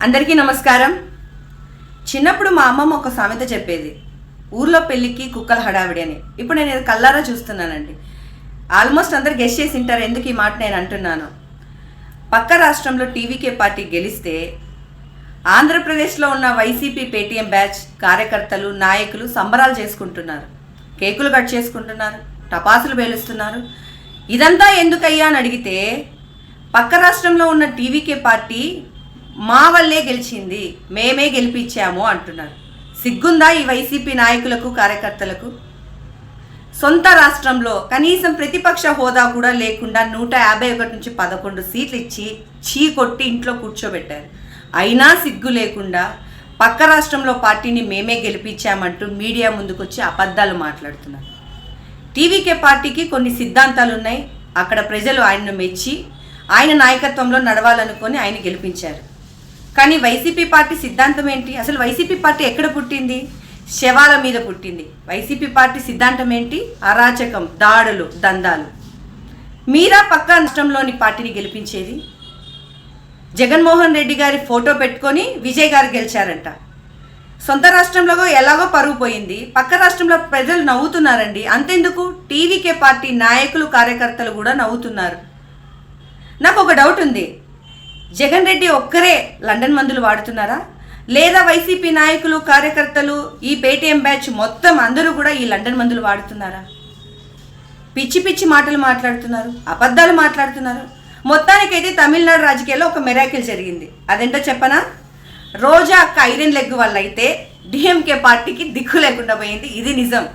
అందరికీ నమస్కారం. చిన్నప్పుడు మా అమ్మమ్మ ఒక సామెత చెప్పేది, ఊర్లో పెళ్ళికి కుక్కల హడావిడి అని. ఇప్పుడు నేను ఇది కల్లారా చూస్తున్నానండి. ఆల్మోస్ట్ అందరు గెస్ట్ చేసి ఉంటారు ఎందుకు ఈ మాట నేను అంటున్నాను. పక్క రాష్ట్రంలో టీవీకే పార్టీ గెలిస్తే ఆంధ్రప్రదేశ్లో ఉన్న వైసీపీ పేటీఎం బ్యాచ్ కార్యకర్తలు నాయకులు సంబరాలు చేసుకుంటున్నారు, కేకులు కట్ చేసుకుంటున్నారు, టపాసులు పేలుస్తున్నారు. ఇదంతా ఎందుకయ్యా అని అడిగితే పక్క రాష్ట్రంలో ఉన్న టీవీకే పార్టీ మా వల్లే గెలిచింది, మేమే గెలిపించాము అంటున్నారు. సిగ్గుందా ఈ వైసీపీ నాయకులకు కార్యకర్తలకు? సొంత రాష్ట్రంలో కనీసం ప్రతిపక్ష హోదా కూడా లేకుండా 151 నుంచి 11 సీట్లు ఇచ్చి చీ కొట్టి ఇంట్లో కూర్చోబెట్టారు. అయినా సిగ్గు లేకుండా పక్క రాష్ట్రంలో పార్టీని మేమే గెలిపించామంటూ మీడియా ముందుకొచ్చి అబద్ధాలు మాట్లాడుతున్నారు. టీవీకే పార్టీకి కొన్ని సిద్ధాంతాలు ఉన్నాయి. అక్కడ ప్రజలు ఆయన్ను మెచ్చి ఆయన నాయకత్వంలో నడవాలనుకొని ఆయన గెలిపించారు. కానీ వైసీపీ పార్టీ సిద్ధాంతం ఏంటి? అసలు వైసీపీ పార్టీ ఎక్కడ పుట్టింది? శవాల మీద పుట్టింది. వైసీపీ పార్టీ సిద్ధాంతం ఏంటి? అరాచకం, దాడులు, దందాలు. మీరా పక్క రాష్ట్రంలోని పార్టీని గెలిపించేది? జగన్మోహన్ రెడ్డి గారి ఫోటో పెట్టుకొని విజయ్ గారు గెలిచారంట. సొంత రాష్ట్రంలో ఎలాగో పరుగు పోయింది, పక్క రాష్ట్రంలో ప్రజలు నవ్వుతున్నారండి. అంతెందుకు, టీవీకే పార్టీ నాయకులు కార్యకర్తలు కూడా నవ్వుతున్నారు. నాకు ఒక డౌట్ ఉంది, జగన్ రెడ్డి ఒక్కరే లండన్ మందులు వాడుతున్నారా, లేదా వైసీపీ నాయకులు కార్యకర్తలు ఈ పేటీఎం బ్యాచ్ మొత్తం అందరూ కూడా ఈ లండన్ మందులు వాడుతున్నారా? పిచ్చి పిచ్చి మాటలు మాట్లాడుతున్నారు, అబద్ధాలు మాట్లాడుతున్నారు. మొత్తానికైతే తమిళనాడు రాజకీయాల్లో ఒక మిరాకిల్ జరిగింది. అదేంటో చెప్పనా? రోజా అక్క ఐరన్ లెగ్ వల్ల అయితే డిఎంకే పార్టీకి దిక్కు లేకుండా పోయింది. ఇది నిజం.